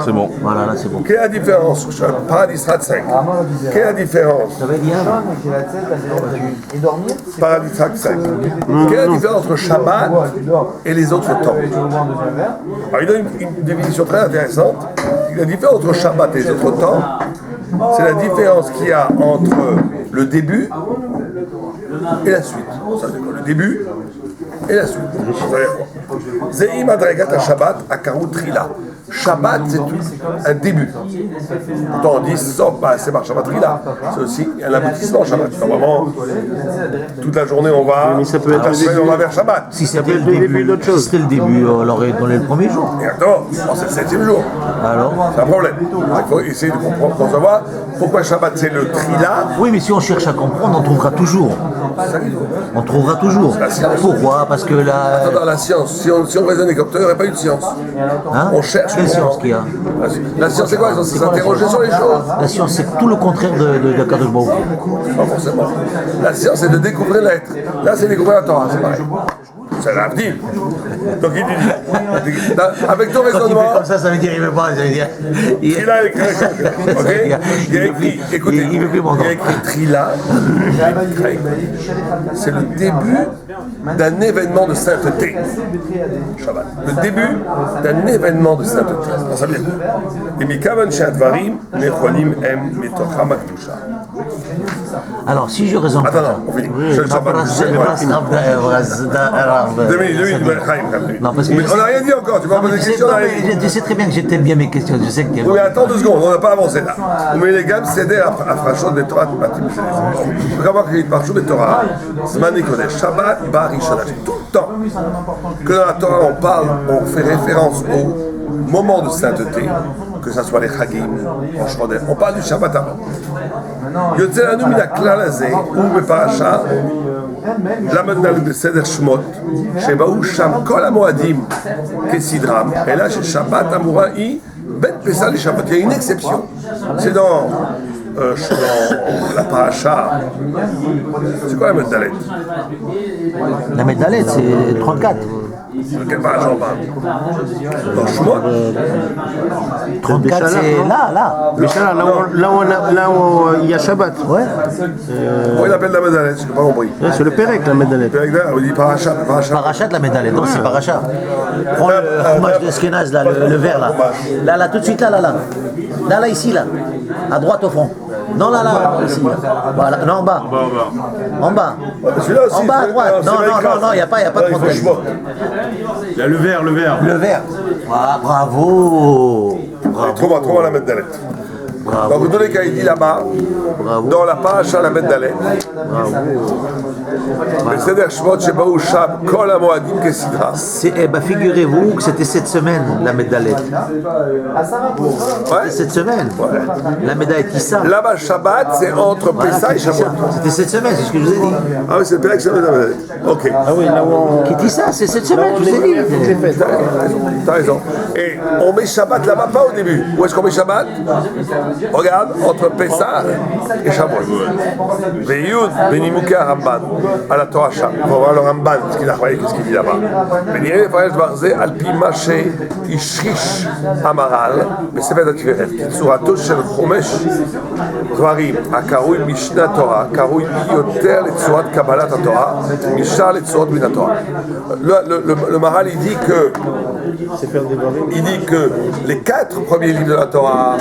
C'est bon. Voilà, là c'est bon. Quelle est la différence? Paradis 35. Quelle est la différence? Paradis 35. Quelle est la différence entre Shabbat et les autres temps? Alors, il donne une définition très intéressante. La différence entre Shabbat et les autres temps, c'est la différence qu'il y a entre le début et la suite. Ça veut dire quoi? Le début et la suite. Zehi Madregat Shabbat Akaru Trila. Shabbat, c'est un début. Pourtant, on dit, c'est par Shabbat Trila. C'est aussi un aboutissement Shabbat. Normalement, toute la journée, on va, mais ça peut être on va vers Shabbat. Si c'était le début d'autre chose, c'était le début, on l'aurait donné le premier jour. Exactement. Bon, c'est le 7e jour. Alors c'est un problème. Il faut essayer de comprendre, concevoir pourquoi Shabbat, c'est le Trila. Oui, mais si on cherche à comprendre, on trouvera toujours. On trouvera toujours. Pourquoi? Parce que là. Attends, la science, si on raisonnait comme ça, il n'y aurait pas eu de science. Hein? On cherche. Quelle science qu'il y a? La science, c'est quoi? C'est s'interroger sur les choses. La science, c'est tout le contraire de Kadosh Baruch Hu. Pas forcément. La science, c'est de découvrir l'être. Là, c'est découvrir la Torah, c'est pareil. C'est l'avenir. Donc il dit, avec ton Quand il raisonnement. fait comme ça veut dire il veut pas, ça veut dire. Il a écrit, ok? Il a écrit, écoutez, il a écrit Trila. C'est le début d'un événement de sainteté. Shabbat. Le début d'un événement de sainteté. Ça veut dire quoi? Et Mikavan Shadvarim, Nechonim Em Metocham Akdusha. Alors, si je raisonne. Attends, non, on finit. Je ne sais pas. 2 minutes, Non, parce que on n'a rien dit encore, tu vas poser des questions. Je sais très bien que j'étais bien mes questions, je sais que. Oui, mais attends 2 secondes, on n'a pas avancé là. Mais les gars, c'est à Frachot de Torah, il faut savoir qu'il y a une Frachot de Torah, Zman Kodesh, Shabbat, Bar Rishona. Tout le temps que dans la Torah on parle, on fait référence au moment de sainteté, que ce soit les Chagim, on parle du Shabbat avant. יוצא לנו מן הכלל הזה, ובפרשה, למד בסדר שמות, שבאו שם כל המועדים כסדרם, אלא ששבת אמורה היא בין פסח לשבת. Il y a une exception. C'est dans la paracha. C'est quoi la Meddalet? La Meddalet, c'est 34. Quelle paracha on parle? Dans Shemot? 34, c'est là. Béchala, là où il y a Shabbat. Ouais. Pourquoi il appelle la Meddalet? Je n'ai pas compris. C'est le Pérec, la Meddalet. On dit paracha. Parachat de la Meddalet, non, c'est Parachat. Prends le fromage de Skenaz, là, le vert, là. Là, tout de suite, là. Là, ici, là. À droite au fond. Non, là, ici. Voilà, non, en bas. En bas. Celui-là aussi. En bas à droite. Non, il n'y a pas de problème. Il y a le vert. Le vert. Ah, bravo. Trouve la Meddalet. Donc, dans les cas, il dit là-bas, dans la paracha la Meddalet, בסדר שמות שבאו שם כל המועדים כסדרה. Figurez-vous que c'était cette semaine, la Meddalet. Ouais. Cette semaine. Ouais. La Meddalet Issa. Là-bas, Shabbat, c'est entre Pessah et Shavuot. C'était cette semaine, c'est ce que je vous ai dit. Ah oui, c'est le Pérec, c'est la Meddalet. Ok. Ah oui, là où on... Qui dit ça? C'est cette semaine, je vous ai dit. T'as raison. Et on met Shabbat là-bas, pas au début. Où est-ce qu'on met Shabbat? Regarde, entre Pessah et Shavuot. Veyud, Benimouké à Ramban, à la Torah Sham. On va voir le Ramban, qu'est-ce qu'il dit là-bas. Beniré, Faresh Barzé, Alpi Maché, Ishrish, Amaral, בספר התפארת, צורתו של חומש דברים הקרוי משנה תורה, קרוי יותר לצורת קבלת התורה, משאר לצורות מן התורה. Le Maharal, il dit que les 4 premiers livres de la Torah,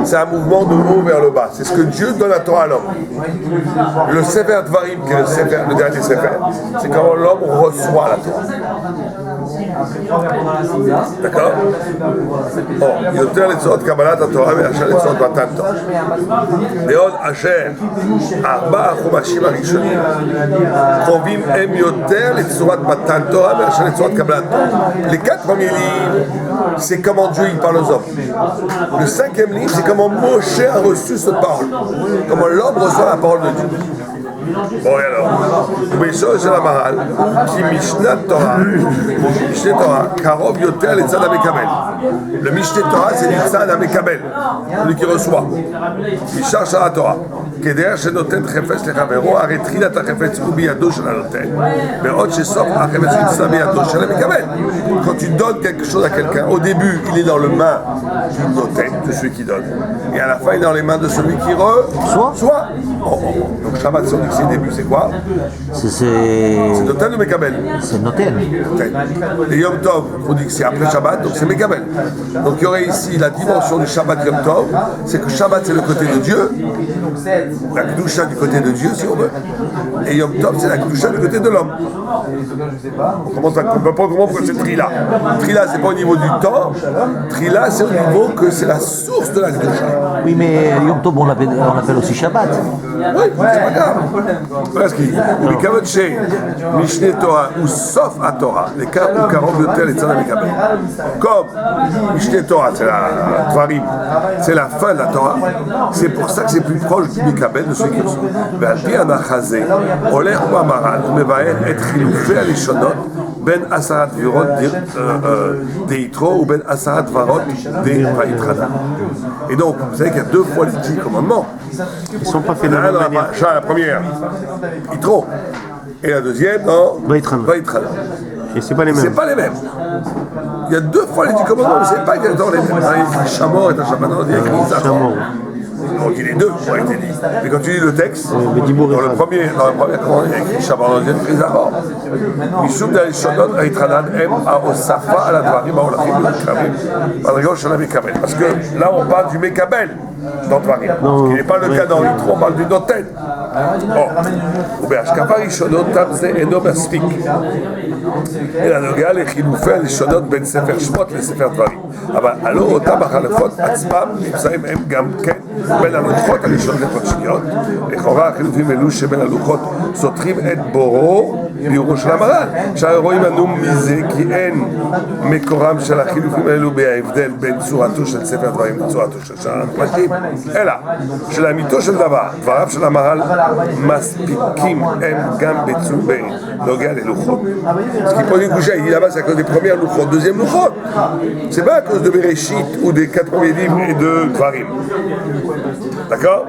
c'est un mouvement de haut vers le bas. C'est ce que Dieu donne à Torah à l'homme. Le Sefer Dvarim, qui est le dernier Sefer, c'est comment l'homme reçoit la Torah. d'accord? יותר לצורת קבלת התורה מאשר לצורת מתן תורה. בעוד אשר 4 החומשים הראשונים קרובים הם יותר לצורת מתן תורה מאשר לצורת קבלת תורה. Les 4 premiers livres, c'est comment Dieu il parle aux hommes. Le 5e livre, c'est comment Moshe a reçu cette parole. Comment l'homme reçoit la parole de Dieu. Bon, et alors, ובראשון של המהר"ל, כי משנת תורה, משנה תורה, קרוב יותר לצד המקבל. Le משנה תורה c'est לצד המקבל, celui qui reçoit. משאר שאר התורה, כדרך שנותן חפץ לחברו, הרי תחילת החפץ הוא בידו של הנותן, בעוד שסוף החפץ נמצא בידו של המקבל. quand tu donnes quelque chose à quelqu'un, au début, il est dans les mains du notaire, de celui qui donne. Et à la fin, il est dans les mains de celui qui reçoit. Donc Shabbat, si on dit que c'est le début, c'est quoi? C'est Noten ou Mekabel? C'est Noten. Et Yom Tov, on dit que c'est après Shabbat, donc c'est Mekabel. Donc il y aurait ici la dimension du Shabbat Yom Tov, c'est que Shabbat c'est le côté de Dieu, la Kedusha du côté de Dieu si on veut, et Yom Tov c'est la Kedusha du côté de l'homme. On ne peut pas comprendre pourquoi c'est Trila. Trila c'est pas au niveau du temps, Trila c'est au niveau que c'est la source de la Kedusha. Oui, mais Yom Tov on l'appelle aussi Shabbat. Oui, c'est pas grave. Voilà ce qu'il dit. Mais Kavotche, Mishneh Torah, ou sauf à Torah, les cas où Karov Yotel et Tzana Mekabel. Comme Mishneh Torah, c'est la Tvarim, c'est la fin de la Torah, c'est pour ça que c'est plus proche du Mekabel de ceux qui reçoivent. Ve'al-pi anachazé, Oler ou Amaral, Mevael et Chiloufé alishonot, Ben Asarat Virot de Yitro ou Ben Asarat Varot de Vayitrana. Et donc, vous savez qu'il y a deux fois les 10 commandements. Ils ne sont pas faits de la même manière. La première, Yitro. Et la deuxième, non, Vayitrana. Et c'est pas les mêmes. C'est pas les mêmes. Il y a deux fois les 10 commandements, mais c'est pas exactement les mêmes. Il y a écrit Shamor et Tashabanan, il y a écrit Zachor. Donc il est deux, ça a été dit. Mais quand tu lis le texte, dans la première commande, il y a écrit Shamor, dans la deuxième, il y a écrit Zachor. Mishum de Alishonot, Aitranan, M, A, Osafa, à la Dvarim, à Olachim, à Kavim, à la gauche, à la Mekabel. Parce que là, on parle du Mekabel dans Dvarim. Ce qui n'est pas le cas dans l'Itro, on parle du Noten. Ou bien, Ashkafar, Ishonot, Tamze, Eno, Maspik. Et la Noga, les Chiloufé, les Shonot, Ben Sefer Shmot, les Sefer Dvarim. אבל הלא אותם החלפות עצמם נמצאים הם גם כן בין הלוחות הראשונות והשניות. לכאורה החילופים אלו שבין הלוחות סותרים את בורו ביורו של המר"ל. שהאירועים ענו מזה כי אין מקורם של החילופים האלו בהבדל בין צורתו של ספר דברים לצורתו של שאר המפרשים, אלא שלאמיתו של דבר, דבריו של המר"ל מספיקים הם גם בנוגע ללוחות. Ce qui pose une couche, il dit là-bas c'est à cause des premières louchot, deuxième louchot. C'est pas à cause de Bereshit ou des 4 premiers livres et de Dvarim. D'accord?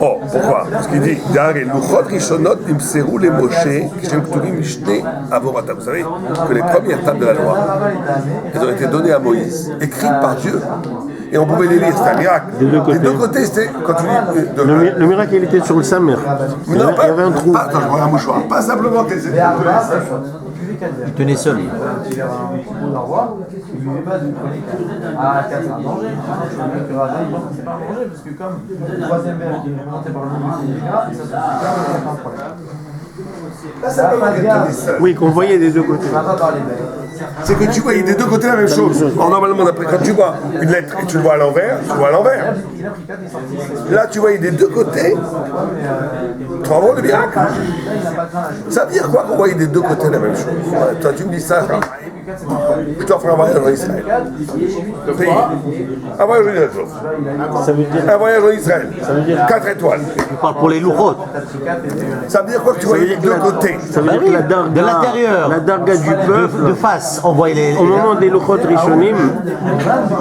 Oh, pourquoi? Parce qu'il dit, Daré, Luchot Rishonot Nimseru les Moshe, Kishem Ktuvim Mishne Avorata. Vous savez que les premières tables de la loi, elles ont été données à Moïse, écrites par Dieu. Et on pouvait les lire, c'était un miracle. Des deux côtés, c'était quand tu lis. Le miracle, il était sur le Samer. Il y avait un trou. Attends, je prends un mouchoir. Pas simplement qu'elles étaient. Il tenait seul. Il ne buvait pas de chronique à 4, c'est un danger. Le rabbin, il pense que c'est pas un danger, parce que comme le troisième verre qui est représenté par le nom du Sénégal, et ça se fait pas un problème. Là, ça peut être seul. Oui, qu'on voyait des deux côtés. On va pas parler d'elle. C'est que tu vois, il y a des deux côtés la même chose. Or, normalement, quand tu vois une lettre et tu le vois à l'envers, tu le vois à l'envers. Là, tu vois, il y a des deux côtés. Tu vas voir le miracle. Ça veut dire quoi qu'on voyait des deux côtés la même chose? Toi, tu me dis ça. Je t'offre un voyage en Israël. Un voyage en Israël. Ça veut dire. Un voyage en Israël. 4 étoiles. Tu parles pour les louchot. Ça veut dire quoi que tu vois les deux côtés? Ça veut dire que la darga, de l'intérieur, la darga du peuple, de face, on voit les. au moment des Luchot Rishonim,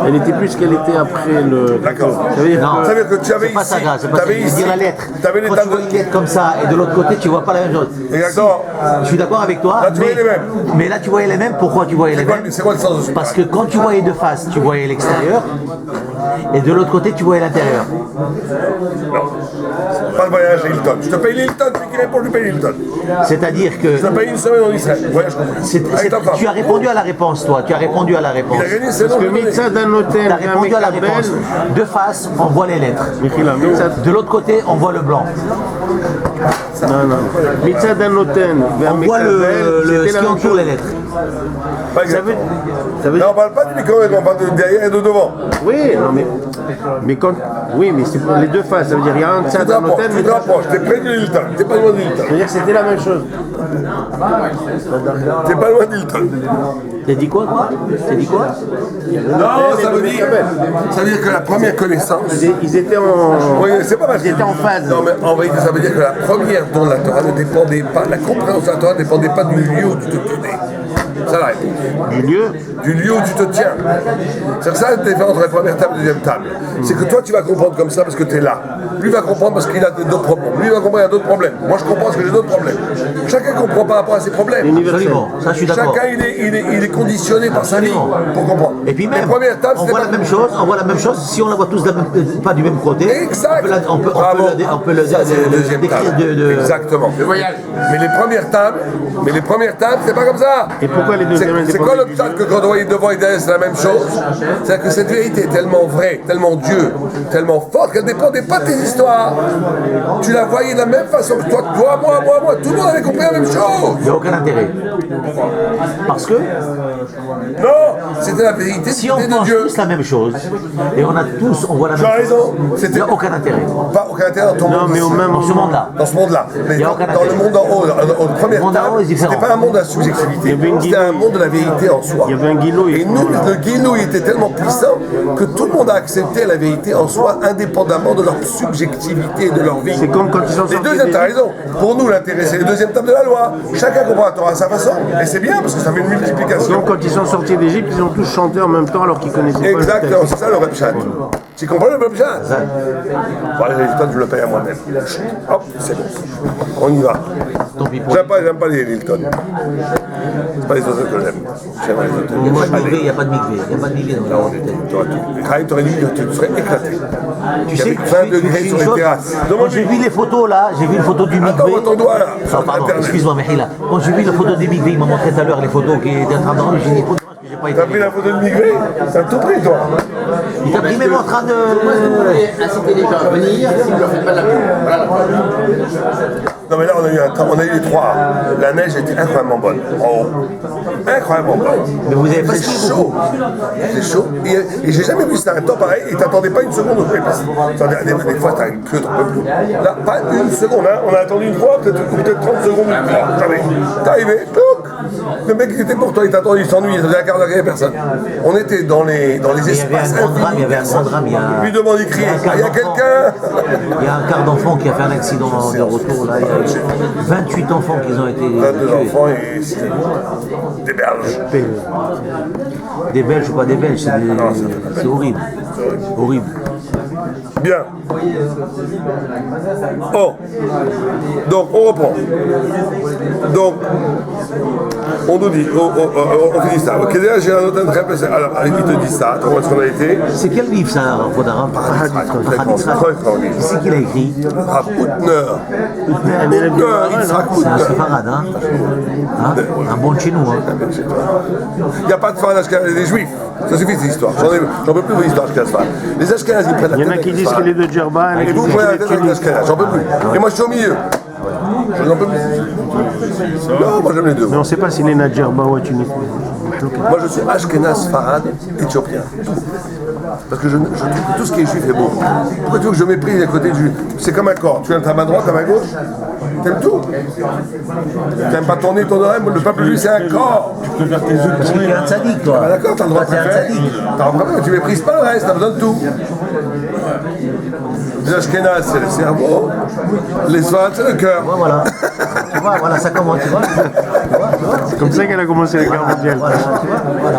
elle était plus qu'elle était après le. D'accord. Ça veut dire Non, Ça veut dire que tu avais c'est pas ici. ça, gars, c'est pas ça. Je veux dire la lettre. Tu avais les Quand tu tables vois une lettre comme ça et de l'autre côté, tu vois pas la même chose. Exactement. Je suis d'accord avec toi. Là, tu voyais les mêmes. Mais là, tu voyais les mêmes. Pourquoi tu voyais les mêmes? C'est quoi le sens de ce Parce que quand tu voyais de face, tu voyais l'extérieur, et de l'autre côté, tu voyais l'intérieur. Non. Pas le voyage à Hilton. Je te paye l'Hilton, celui qui répond, je lui paye l'Hilton. C'est-à-dire que Je te paye une semaine en Israël. Voyage compris. Avec ta femme. tu as répondu à la réponse, toi. Tu as répondu à la réponse. Il a gagné, c'est que non. Mitzad Tu Anoten, as répondu à la réponse. De face, on voit les lettres. De l'autre côté, on voit le blanc. Mitzad Anoten, On voit ce qui entoure les lettres. Pas exact. Là, on parle pas du micro-ondes, on parle de derrière et de devant. Oui, non, mais quand. Oui, mais c'est pour les deux faces. Ça veut dire qu'il y a un Tu Mitzad te rapproches, Anoten, tu te rapproches. T'es près de l'Hilton, t'es pas loin de l'Hilton. ça veut dire que c'était la même chose. T'es pas loin de l'Hilton. T'as dit quoi? T'as dit quoi? Non, ça veut dire que la première connaissance. Ils étaient en. Oui, c'est pas mal. Ils étaient en phase. Non, mais en vérité, ça veut dire que la première dont la Torah ne dépendait pas, la compréhension de la Torah ne dépendait pas du lieu où tu te tenais. C'est ça la réponse. Du lieu. Du lieu où tu te tiens. C'est ça la différence entre la première table et la deuxième table. C'est que toi tu vas comprendre comme ça parce que tu es là. Lui va comprendre parce qu'il a d'autres problèmes. Lui va comprendre qu'il a d'autres problèmes. Moi je comprends parce que j'ai d'autres problèmes. Chacun comprend par rapport à ses problèmes. Absolument, ça je suis d'accord. Chacun il est conditionné par sa vie pour comprendre. Et puis même, les premières tables, on voit la même chose, si on la voit tous pas du même côté. Exact. On peut le décrire Exactement. Mais les premières tables, c'est pas comme ça. Et pourquoi les deuxièmes C'est quoi l'obstacle que quand on voit devant et derrière, c'est la même chose? C'est que cette vérité est tellement vraie, tellement Dieu, tellement forte qu'elle ne dépendait pas de tes histoires. Tu la voyais de la même façon que toi, moi, tout le monde avait compris la même chose. Il n'y a aucun intérêt. Parce que Non, c'était la vérité, si on c'était de pense Dieu. tous la même chose, et on voit la même Tu as chose, raison. il n'y a aucun intérêt. Pas aucun intérêt dans ton monde. mais au même Dans ce monde-là. Dans ce monde-là. Mais Il y a dans aucun le intérêt. monde en haut, au premier Le monde en haut est différent. c'était pas un monde de la subjectivité. Il y avait une C'était un guillouille. monde de la vérité en soi. Il y avait un guillouille. Et nous, le guillouille était tellement puissant que tout le monde a accepté la vérité en soi, indépendamment de leur subjectivité et de leur vie. C'est comme quand ils sont Les sortis deuxièmes, des- t'as raison. Pour nous, l'intérêt, c'est les deuxièmes tables de la loi. Chacun comprend la Torah à sa façon. Et c'est bien parce que ça fait une multiplication. Donc quand ils sont sortis d'Égypte, ils ont tous chanté en même temps alors qu'ils connaissaient pas Exactement, le texte. c'est ça le Repchat. Tu comprends le Repchat? Voilà, les Hilton, je le paye à moi-même. Hop, c'est bon. On y va. Tant pis pour J'aime pas les Hilton. C'est pas les autres que j'aime. J'aime les autres. Il n'y a pas de migré, il n'y a pas de migré. Il n'y a pas de migré dans la hôtel. T'aurais dit que tu serais éclaté. Tu Il y sais, avait 20 degrés sur les terrasses. Quand j'ai vu les photos là, j'ai vu une photo du Attends, migré. ton doigt là. Ah, pardon, excuse-moi, Mehila. Quand j'ai vu la photo du migré, il m'a montré tout à l'heure les photos qui étaient en train de rendre. J'ai dit, dommage que j'ai pas été. T'as pris la photo de migré? T'as tout pris, toi. Il t'a pris même en train de. Inciter les gens à venir si vous leur faites pas de la pub. Voilà la preuve. Non, mais là, on a eu un temps, on a eu les trois. La neige était incroyablement bonne. En haut. Incroyablement bonne. Mais vous avez pas C'est skié chaud. C'est chaud. Et j'ai jamais vu ça un temps pareil. Et t'attendais pas une seconde au prix. Des fois, t'as une queue, t'en peux plus. Là, pas une seconde. Hein. On a attendu une fois, peut-être 30 secondes. Jamais. T'es arrivé, touc. Le mec qui était pour toi, il t'attendait, il s'ennuie. Il faisait un quart d'heure, il n'y avait personne. On était dans les Il y avait espaces un grand drame, il y avait un grand drame. Lui demande, il crie. Il y a quelqu'un. Il y a un quart d'enfant qui a fait un accident de retour là. Il y a eu 28 enfants qui ont été 22 tués. enfants et des Belges. Des Belges ou pas des Belges, c'est horrible. Horrible. Bien. Oh. Donc, on reprend. Donc, on nous dit, on finit ça. Ok, déjà, j'ai un autre très. Alors, il te dit ça, comment est-ce qu'on a été? C'est quel livre ça, Rodaram? Qui c'est qui l'a écrit? Rav Hutner. Yitzhak C'est un Hutner. séfarade, hein? Un bon de chez nous, hein? Il n'y a pas de fan Ashkenaz des Juifs. Ça suffit cette histoire. J'en peux plus de l'histoire Ashkenaz. Les Ashkenaz, ils prennent la Il y en tête a qui avec disent les qu'il est de Djerba, il y en a Et qui vous disent prenez la qu'il tête est avec de l'Ashkenaz. J'en peux plus. Et moi, je suis au milieu. Je n'en peux plus. Non, moi, j'aime les deux. Mais on ne sait pas s'il est de Djerba ou à Tunis. Moi, je suis Ashkenaz, Farad, éthiopien. Parce que je trouve que tout ce qui est juif est beau. Pourquoi tu veux que je méprise les côtés juifs? C'est comme un corps. Tu aimes ta main droite, ta main gauche? T'aimes tout? T'aimes pas ton nez, ton oreille? Le peuple juif, c'est un corps. Parce que t'es un tzaddik, toi. Ah, d'accord, t'as le droit de T'es un faire. tzaddik. T'as un problème, tu méprises pas le reste, t'as besoin de tout. Les Ashkenaz, c'est le cerveau. Les Sfarad, c'est le cœur. Ouais, voilà. Tu vois, voilà, ça commence, tu vois. C'est comme ça qu'elle a commencé la guerre mondiale. Voilà, tu vois, voilà.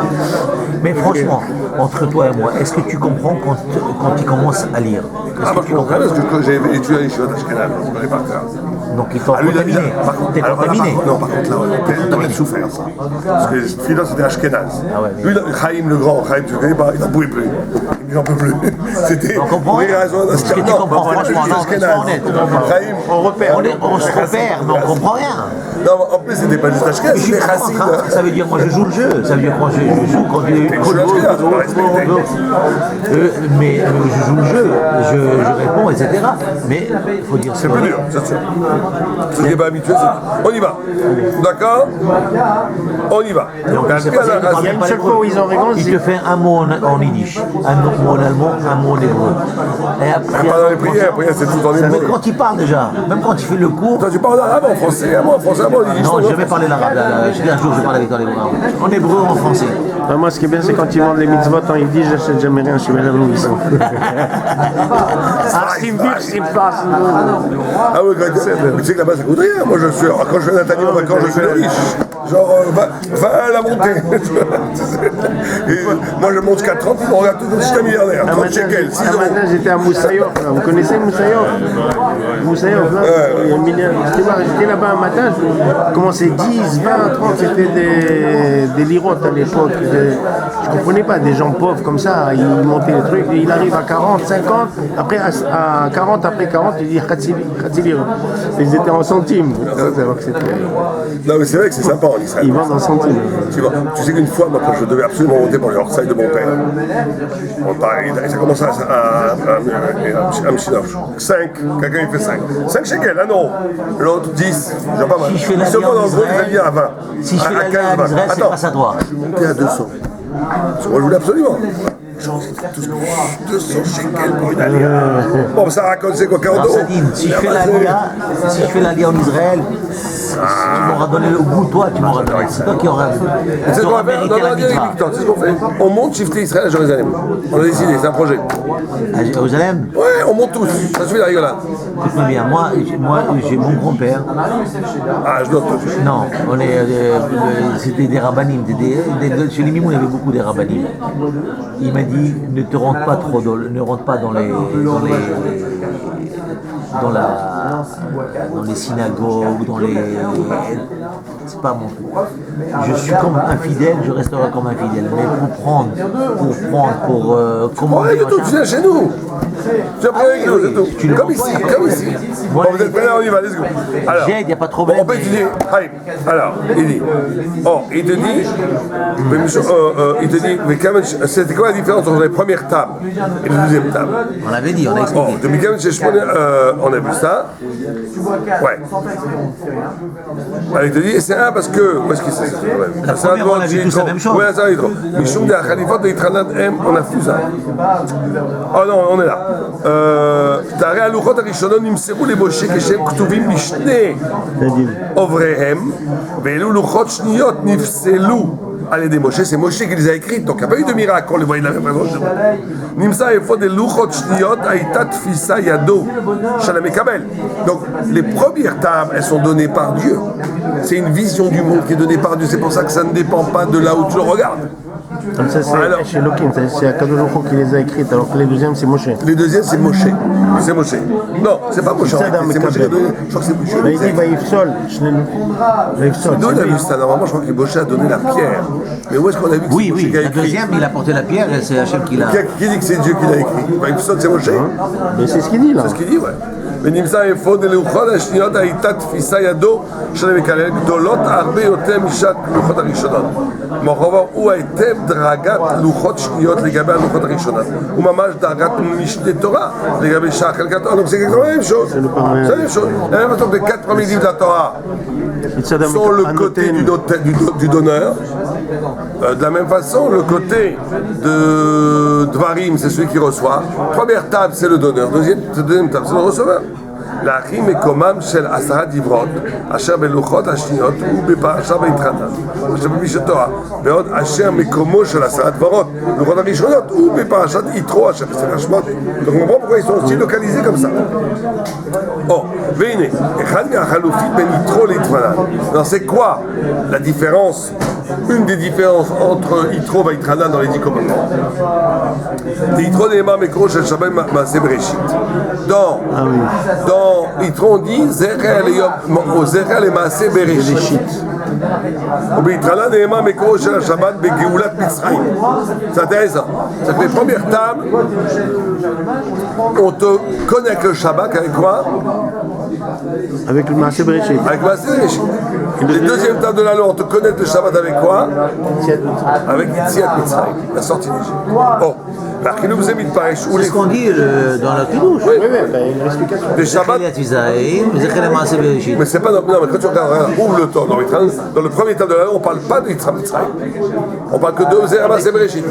Mais franchement, entre toi et moi, est-ce que tu comprends quand tu commences à lire? Ah, moi, je comprends parce que j'ai étudié à l'Yeshiva d'Ashkenaz, je connais par cœur. Donc ils t'ont Ah, lui, contaminé. par contre, T'es alors, contaminé. non, par contre, là, t'aurais souffert, ça. Parce que Philo, c'était Ashkenaz. Ah ouais, mais- Lui, Chaim le grand, Chaim, tu connais pas, il n'en pouvait plus. Il n'en peut plus. C'était. On comprend Oui, rien. raison, Est-ce que tu non, comprends, c'est franchement, juste non, Ashkenaz. sois honnête. Chaim, On se repère, mais on comprend rien. Non, en plus, c'était pas juste Ashkenaz, Je suis c'était pas en Chassid. train- Ça veut dire moi je joue le jeu, ça veut dire moi je joue quand mais je joue le jeu, je réponds, etc. Mais il faut dire C'est plus dur, c'est sûr. Ceux qui n'est pas habitué, on y va. D'accord? On y va. Donc, c'est pas ça, Il y a une seule fois où ils ont raison, il te fait un mot en yiddish, mot en allemand, un mot en hébreu. Et après, Pas dans les prières c'est tout en même hébreu. quand il parle déjà, même quand il fait le cours. Toi tu parles arabe en français, un mot en français, un mot en yiddish. Non, j'ai jamais parlé l'arabe. Je dis un jour, je parle avec toi en hébreu ou en français. Moi, ce qui est bien, c'est quand ils vendent les mitzvot en yiddish, j'achète jamais rien chez Madame Louison. Ah, c'est dur, c'est pas. Ah oui, tu sais que là-bas ça coûte rien. Moi je suis, quand je vais à Nathalie en vacances, je suis le riche. Genre, va à la montée. Et moi je monte jusqu'à 30, on regarde tout comme si j'étais milliardaire. 30 shekels, 6 Un euros. matin, j'étais à Moussaïof. Vous connaissez Moussaïof? Moussaïof, là, il y a un milliard. J'étais là-bas un matin, comment c'est 10, 20, 30, c'était des lirotes à l'époque. Je comprenais pas, des gens pauvres comme ça, ils montaient les trucs, et il arrive à 40, 50, après à 40, après 40, il dit Khatsi lirot. Ils étaient en centimes. Non mais c'est vrai que c'est sympa en Israël. Ils vendent en centimes. Tu sais qu'une fois, moi, quand je devais absolument monter pour les Orsay de mon père, ça commence à me chinoche. 5, quelqu'un il fait 5. 5 shekels, 1 euro. L'autre 10, j'ai pas mal. Si je fais Ils se l'alliance vendent en gros d'Israël, des alliés à 20. Si je fais à la 15, guerre 20. à Israël, c'est Attends, grâce à toi. monter à 200. Parce que moi je voulais absolument. Genre, tout ce que 200 shekels pour une alliée. Bon, ça raconte, c'est quoi, 40 euros? Sadine, si je fais l'allié en Israël, tu m'auras donné le goût, toi, tu m'auras donné. C'est toi qui auras C'est ce qu'on va faire. mérité la mitra. C'est ce qu'on fait. On monte shifter Israël à Jérusalem. On a décidé, c'est un projet. À Jérusalem, Ouais, on monte tous. Ça suffit la rigolade. écoute-moi bien, moi j'ai mon grand-père. Ah, je note. Non, c'était des rabbinim. Chez les Mimoun, il y avait beaucoup des rabbinim. Il m'a dit, ne te rentre pas trop, ne rentre pas dans les synagogues, c'est pas mon truc. Je suis comme un fidèle, je resterai comme un fidèle. Mais pour commander, Ouais, tout, tu viens chez nous. Tu as pris avec nous, c'est tout. Tu le Comme comprends, ici, après, comme ici. Bon, vous êtes prêts, on y va, let's go. Alors, j'aide, il n'y a pas de bon, problème. on peut étudier. Allez, alors, il dit, il te dit, mais quand même, c'était quoi la différence entre les premières tables et la deuxième table? On l'avait dit, on a expliqué. De Mikael Sheshpon, on a vu ça. Ouais. Alors, il te dit, c'est un parce que. Où est-ce qu'il s'est. La première, on a vu tous la même chose. Ouais, ça va être. Mishum de Khalifot et Tranad M, on a vu ça. Oh non, on est là. T'arrêtes à Luchot Arishonon, Nimseru les Moshe, Keshem Ktuvim Mishne, Ovrehem, Velu Luchot Shniot, Nifselu. Allez, des Moshe, c'est Moshe qui les a écrites, donc il n'y a pas eu de miracle, on les voyait de la même façon. Nimsa et faut des Luchot Shniot, Aïtat Fisa Yado, Shalamekabel. Donc, les premières tables, elles sont données par Dieu. C'est une vision du monde qui est donnée par Dieu, c'est pour ça que ça ne dépend pas de là où tu le regardes. Comme ça, c'est chez Lokin, c'est Akadosh Baruch Hu qui les a écrites, alors que les deuxièmes, c'est Moshe. Les deuxièmes, c'est Moshe. C'est Moshe. Non, c'est pas Moshe. C'est Moshe qui a donné. Je crois que c'est Moshe. Mais il dit Vaïfsol. Nous, on a vu ça. Normalement, je crois que Moshe a donné la pierre. Mais où est-ce qu'on a vu que c'est Moshe qui a La écrit? deuxième, il a porté la pierre et c'est Hachem qui l'a. Qui dit que c'est Dieu qui l'a écrit? C'est Moshe. Mais c'est ce qu'il dit là. C'est ce qu'il dit, ouais. ונמצא אפוד ללוחות השניות הייתה תפיסה ידו של המקלל גדולות הרבה יותר משת לוחות הראשונות. מאחוריו הוא היטב דרגת לוחות שניות לגבי הלוחות הראשונות. הוא ממש דרגת משנה תורה לגבי שאר חלקת העולם. זה כמו la même chose. C'est la même chose. La même façon que les 4 premiers livres de la Torah sont le côté du donneur. De la même façon, le côté de Dvarim, c'est celui qui reçoit. Première table, c'est le donneur. Deuxième table, c'est le receveur. להכין מקומם של 10 דברות אשר בלוחות השניות ובפרשה ויתחנן אשר בפגישתו ועוד אשר מקומו של 10 דברות לוחות הראשונות ובפרשת יתרו אשר בספר שמות. Donc on comprend pourquoi ils sont aussi localisés comme ça. Oh, והנה, אחד מהחלופים בין יתרו להתחנן. Alors c'est quoi la différence? Une des différences entre Yitro et Vaïtranan dans les 10 commandements. Yitro nehemar mekoro shel Shabbat ma'aseh bereshit. Dans Yitro on dit zecher le ma'aseh bereshit. Au Vaïtranan nehemar mekoro shel Shabbat begeulat Mitzrayim. C'est intéressant. Ça fait les premières tables. On te connecte le Shabbat avec quoi? Avec le Maaseh Bereshit. Avec Maaseh Bereshit. Les deuxième table de la loi, on te connecte le Shabbat avec quoi? Avec Yetziat Mitzrayim, la sortie d'Égypte. Oh, C'est ce qu'on dit dans la Kiddush. Oui, une explication. Les Shabbat. Mais Mais c'est pas. Non, mais quand tu regardes, ouvre le temps. Dans le premier temps de l'année, on ne parle pas de Yitzhak Mitzrayim. On parle que de Zera Maaseh Bereshit.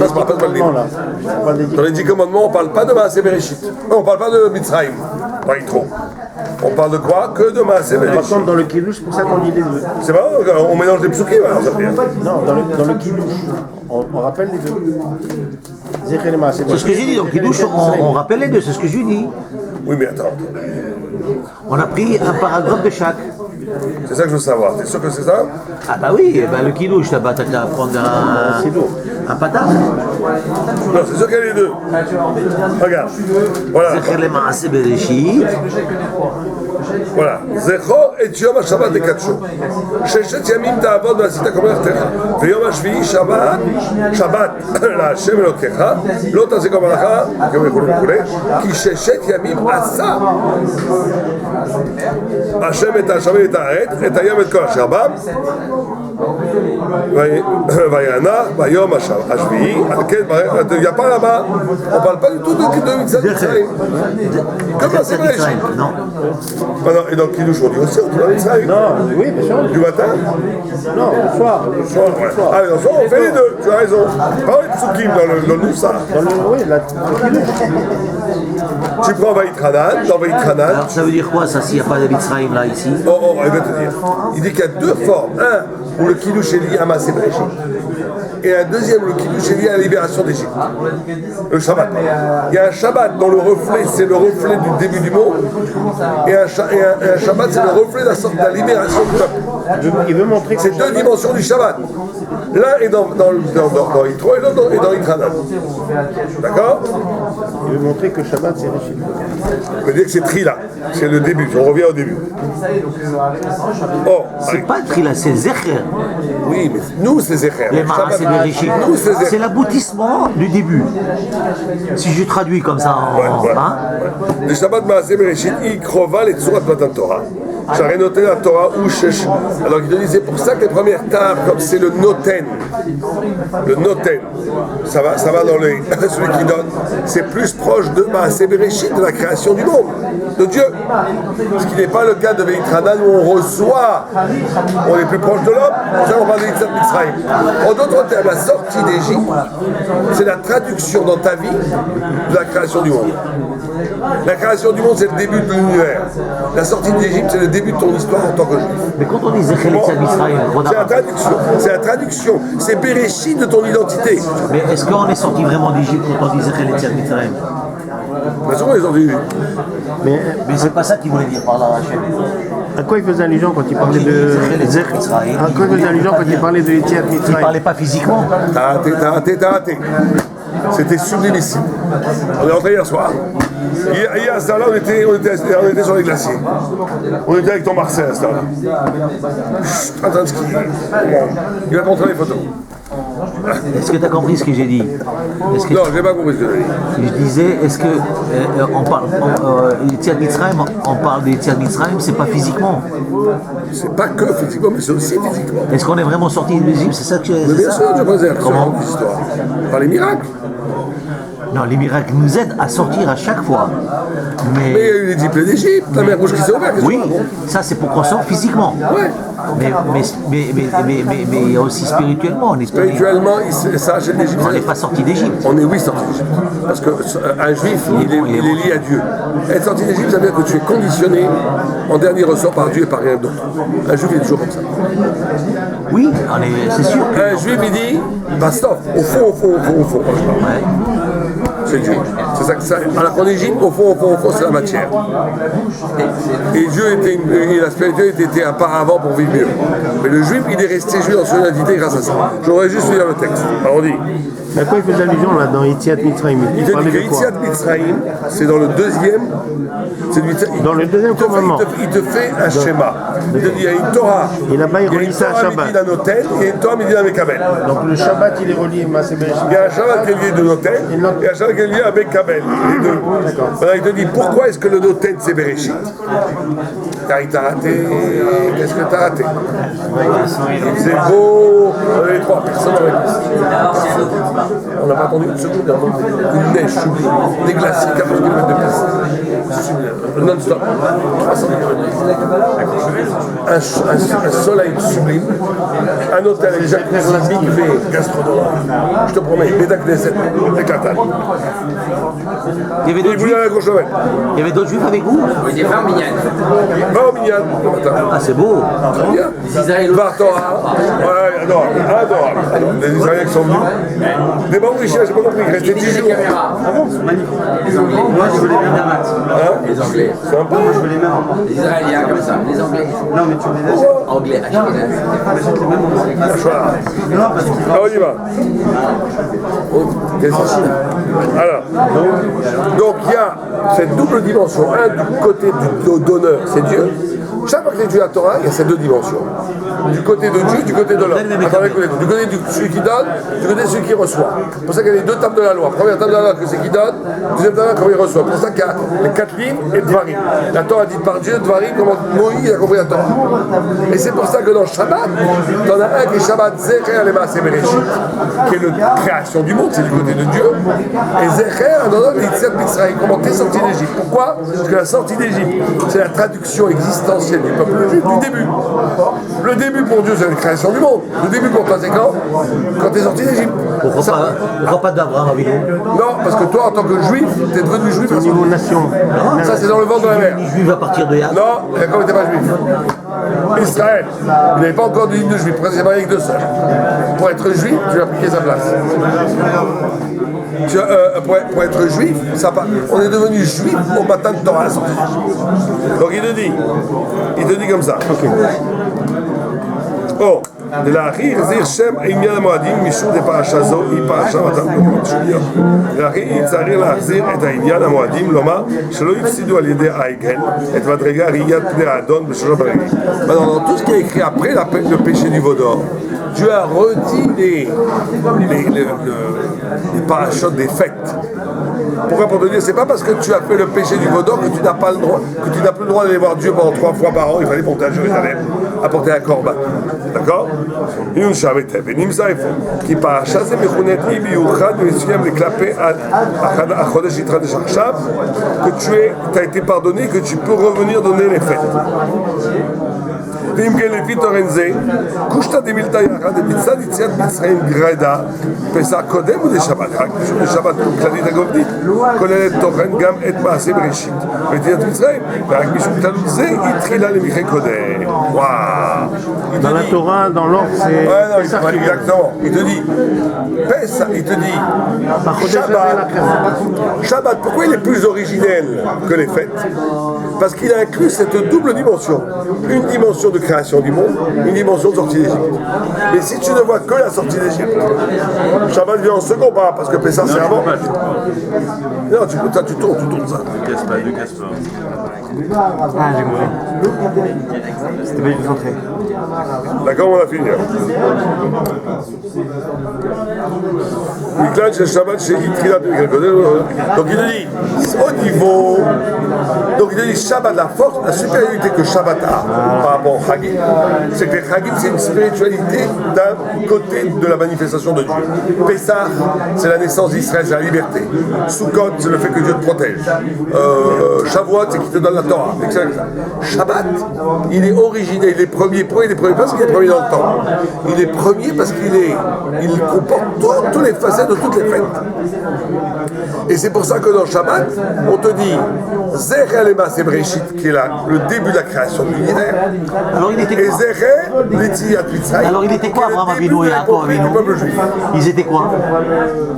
Dans les 10 commandements, on ne parle pas de Maaseh Bereshit. On ne parle pas de Mitzrayim. Dans Yitro. On parle de quoi? Que de Maaseh Par Bereshit. contre, dans le Kiddush, c'est pour ça qu'on dit les deux. C'est pas on mélange les psukim, alors ça veut dire. Non, dans le Kiddush, on rappelle les deux. c'est ce que j'ai dit, donc Kiddush, on rappelle les deux, c'est ce que je dis. Oui, mais attends. On a pris un paragraphe de chaque. C'est ça que je veux savoir. T'es sûr que c'est ça? Ah bah oui, le Kiddush, t'as qu'à prendre un patate. Non, c'est sûr qu'il y a les deux. Regarde. Voilà. Voilà. Zecho et Yom HaShabbat de Katsho. Sheshet Yamim ta'avod v'asita kol melachecha. V'yom HaShvi'i Shabbat la'Hashem Elokecha. Lo ta'aseh kol melacha וכו'. כי ששת ימים עשה השם את השמיים ואת הארץ, את הים ואת כל אשר בם. וינח ביום השביעי, על כן, il n'y a pas là-bas, on ne parle pas du tout de Mitzrayim. Comme dans ces Bereshit. Non. Et donc, Kiddush, on dit aussi, on dit Mitzrayim. Non, oui, bien sûr. Du matin? Non, le soir. Ouais. Ah, mais dans le soir, on fait les deux, tu as raison. Pas les psukim dans le Noussa. Oui, le Kiddush. Tu prends Vaïtranan, dans Vaïtranan. Alors ça veut dire quoi ça s'il n'y a pas de Mitzrayim là ici? Oh, il va te dire. Il dit qu'il y a deux formes. Un, où le Kiddush est lié à Maaseh Bereshit. Et un deuxième, le Kiddush est lié à la libération d'Égypte. Le Shabbat. Il y a un Shabbat dont le reflet, c'est le reflet du début du monde. Et un Shabbat, c'est le reflet de la libération du peuple. Il veut montrer que c'est deux dimensions du Shabbat. L'un est dans Yitro et l'autre est dans Yitranan. D'accord? il veut montrer que Shabbat c'est Réchit. Il veut dire que c'est Trila. C'est le début. On revient au début. Oh, C'est pas Trila, c'est Zecher. oui, mais nous c'est Zecher. Les Maaseh Bereshit. Nous c'est Zecher. C'est l'aboutissement du début. Si je traduis comme ça en. Ouais. Hein? Le Shabbat Maaseh Bereshit, il krova les tsurat Matan Torah. J'aurais noté la Torah ou Shesh. Alors il te dit, c'est pour ça que les premières tables, comme c'est le Noten, ça va dans celui qui donne, c'est plus proche de Maaseh Bereshit, de la création du monde, de Dieu. Ce qui n'est pas le cas de Vaïtranan où on reçoit, on est plus proche de l'homme, pour ça on parle de Yitzhak Mitzrayim. En d'autres termes, la sortie d'Égypte, c'est la traduction dans ta vie de la création du monde. La création du monde, c'est le début de l'univers. La sortie d'Égypte, c'est le début de ton histoire en tant que juif. Mais quand on dit Zecher Yitzhak Mitzrayim, C'est la traduction. C'est Bereshit de ton identité. mais est-ce qu'on est sorti vraiment d'Égypte quand on dit Zecher Yitzhak Mitzrayim? Bien sûr, ils ont dit. Mais Mais c'est pas ça qu'il voulait dire par là, Hachem. à quoi il faisait allusion quand il parlait de à quoi il faisait allusion quand il parlait de Yitzhak Il Mitzrayim? parlait pas physiquement. T'as raté. C'était sublimissime. On est rentré hier soir. Hier à ce temps-là, on était sur les glaciers. On était avec ton Marcel à ce temps-là. En train de skier. Il va te montrer les photos. Est-ce que tu as compris ce que j'ai dit? Non, je n'ai pas compris ce que tu as dit. Je disais, est-ce que on parle Yitzhak Mitzrayim, on parle de Yitzhak Mitzrayim, c'est pas physiquement. C'est pas que physiquement, mais c'est aussi physiquement. Est-ce qu'on est vraiment sorti d'Égypte? C'est ça que tu Mais bien sûr, je posais Comment? l'histoire. Par les miracles. Non, les miracles nous aident à sortir à chaque fois. Mais il y a eu les 10 plaies d'Égypte, la mer rouge qui s'est ouverte. Oui, ça c'est pour qu'on sorte physiquement. Ouais. Mais il y a aussi spirituellement. Spirituellement, ça, chez l'Égypte. On n'est pas sorti d'Égypte. On est oui sorti d'Égypte. Parce qu'un juif, il est lié à Dieu. Être sorti d'Égypte, ça veut dire que tu es conditionné en dernier ressort par Dieu et par rien d'autre. Un juif est toujours comme ça. Oui, c'est sûr. Un juif, il dit, bah stop, au fond. Ouais. C'est Dieu. C'est ça que ça. Alors qu'en Égypte, au fond, c'est la matière. Et Dieu et la spiritualité était un paravent pour vivre mieux. Mais le juif, il est resté juif dans son identité grâce à ça. J'aurais juste lire le texte. Alors on dit. À quoi il faisait allusion là dans Yitzhak Mitzrayim? Il te dit que Yitzhak Mitzrayim, c'est dans le deuxième. Dans le deuxième commandement. Il te fait un schéma. Il te dit il y a une Torah. Et là-bas il relie ça à Shabbat. Il y a une Torah Noten et une Torah Midin Mekabel. Donc le Shabbat il est relié à Maaseh Bereshit. Il y a un Shabbat qui est lié de Noten et un Shabbat qui est lié à Mekabel. Israël, les deux. Maintenant, il te dit pourquoi est-ce que le Noten c'est Bereshit? Car il t'a raté. Qu'est-ce que t'as raté? Il faisait beau. Les trois personnes n'auraient pas. On n'a pas attendu une seconde, une neige sublime, des glaciers, 14 km de piste. Non-stop. 300 km. Un soleil sublime. Un hôtel avec jacuzzi, mikvé, gastronomie. Je te promets, les Knesset, éclatante. Il y avait d'autres juifs. Il y avait d'autres juifs avec vous? Il est vraiment mignon. Va au Minyan le matin. Ah, c'est beau. Très bien. Va à Torah. Ouais, adorable. Les Israéliens qui sont venus. Des bons riches, j'ai pas compris. Ils restaient 10 jours. Ah bon, c'est magnifique. Les Anglais. Moi, je veux les mêmes damas. Les Anglais. Sympa. Moi, je veux les mêmes. Les Israéliens, comme ça. Les Anglais. Non, mais tu veux les Anglais. On y va. Alors, donc il y a cette double dimension. Un du côté du donneur, c'est Dieu. Chaque fois que tu étudies la Torah, il y a ces deux dimensions. Du côté de Dieu, du côté de l'homme. Attendez, du côté de celui qui donne, du côté de celui qui reçoit. C'est pour ça qu'il y a les deux tables de la loi. Première table de la loi, c'est qui donne. Deuxième table de la loi, comment il reçoit. C'est pour ça qu'il y a les 4 livres et Dvarim. La Torah dit par Dieu, Dvarim, comment Moïse a compris la Torah. Et c'est pour ça que dans Shabbat, tu en as un qui est Shabbat Zecher Lema Sebereshit, qui est la création du monde, c'est du côté de Dieu. Et Zecher, un autre, l'Itziat Mitzrayim, comment t'es sorti d'Égypte. Pourquoi? Parce que la sortie d'Égypte, c'est la traduction existentielle du peuple juif du début. Le début pour Dieu, c'est la création du monde. Le début pour toi, c'est quand tu es sorti d'Égypte. Pourquoi pas d'Abraham Avinu? Non, parce que toi, en tant que juif, tu es devenu juif. Au niveau nation. Ça, c'est dans le ventre de la mer. Juif à partir de Yad. Non, Jacob n'était pas juif. Israël, il n'avait pas encore de ligne de juif. Après, c'est marié avec deux sœurs. Pour être juif, tu vas appliquer sa place. Pour être juif, on est devenu juif au matin de Torah. Donc il te dit comme ça. Okay. Oh, de la rire, zir shem עניין המועדים משום דפרשה זו היא פרשה מתן תורה שוליות. ולכן צריך להחזיר את העניין המועדים, לומר שלא יפסידו על ידי העגל את מדרגה ראיית פני האדון בשלוש ברגעים. Maintenant, dans tout ce qui est écrit après le péché du veau d'or, Dieu a redit les parachutes des fêtes. Pourquoi? Pour te dire, c'est pas parce que tu as fait le péché du veau d'or que tu n'as pas le droit, que tu n'as plus le droit d'aller voir Dieu pendant 3 fois par an. Il fallait monter à Jérusalem, apporter un corban. D'accord? כי פרשה זה מכונת אי מיוחד ומסוים לקלפי החודש יתחדש עכשיו, que tu as été pardonné, que tu peux revenir donner les fêtes. ואם כן לפי תורן זה, קושטא דמילתא יחד מצד יציאת מצרים גרידא, פסח קודם ולשבת, רק משום לשבת כללית הגובדית, כוללת תוכן גם את מעשה בראשית, ויציאת מצרים, ורק משום כללות זה היא תחילה למחי קודם. וואו. Dans la Torah, dans l'ordre, c'est. Ouais, non, exactement. Il te dit, Pessah, il te dit, Shabbat, pourquoi il est plus originel que les fêtes? Parce qu'il a inclus cette double dimension. Une dimension de création du monde, une dimension de sortie d'Égypte. Mais si tu ne vois que la sortie d'Égypte, Shabbat vient en second, pas parce que Pessah c'est avant. Non, tu tournes ça. Ah, j'ai compris. C'était pas du tout centré. D'accord, on va finir. Donc il dit, au niveau, donc il dit Shabbat, la force, la supériorité que Shabbat a par rapport au Chagim, c'est que les Chagim c'est une spiritualité d'un côté de la manifestation de Dieu. Pessah, c'est la naissance d'Israël, c'est la liberté. Sukkot, c'est le fait que Dieu te protège. Shavuot, c'est qu'il te donne la Torah, etc. Shabbat, il est originel, il est premier. Pourquoi il est premier? Parce qu'il est premier dans le temps. Il est premier parce qu'il comporte toutes les facettes de toutes les fêtes. Et c'est pour ça que dans Shabbat, on te dit Zecher Lema Sebereshit, qui est le début de la création de l'univers. Alors il était quoi? Et Zecher L'Etziat Mitzrayim. Alors il était quoi, Abraham Avinu et Yaakov Avinu? Ils étaient quoi?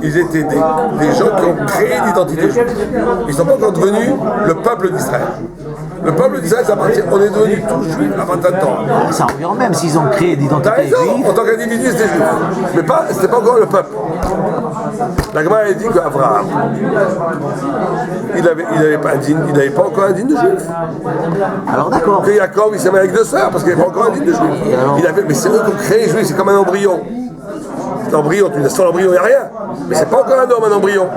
Ils étaient des gens qui ont créé l'identité juive. Ils ne sont pas encore devenus le peuple d'Israël. Le peuple d'Israël, ça appartient. On est devenus tous juifs à 20 ans. Ça revient même s'ils ont créé d'identité juive. En tant qu'individu, c'était juif. Mais c'était pas encore le peuple. La Gemara a dit qu'Abraham, il n'avait pas encore un digne de juif. Alors d'accord. Que Jacob, il s'est marié avec 2 sœurs parce qu'il n'avait pas encore un digne de juif. Mais c'est eux qui ont créé les juifs, c'est comme un embryon. L'embryon, tu laisses sans l'embryon, il n'y a rien. Mais c'est pas encore un homme, un embryon.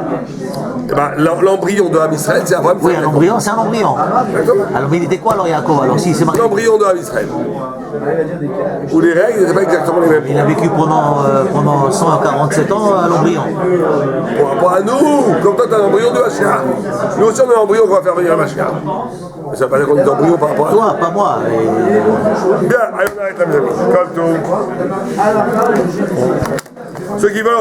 Eh ben, l'embryon de Am Israël, c'est Abraham. Oui, un embryon, c'est un embryon. Exactement. Alors, mais il était quoi alors, Yaakov? Alors, si c'est marqué. L'embryon de Am Israël. Où les règles n'étaient pas exactement les mêmes. Il a vécu pendant 147 ans à l'embryon. Par rapport à nous, comme toi, tu as un embryon de Mashiach. Nous aussi, on a un embryon qu'on va faire venir à Mashiach. Mais ça veut pas dire qu'on est embryon par rapport à nous. Toi, pas moi. Bien, allez, on arrête là, mes amis. Comme tout. Ceux qui veulent.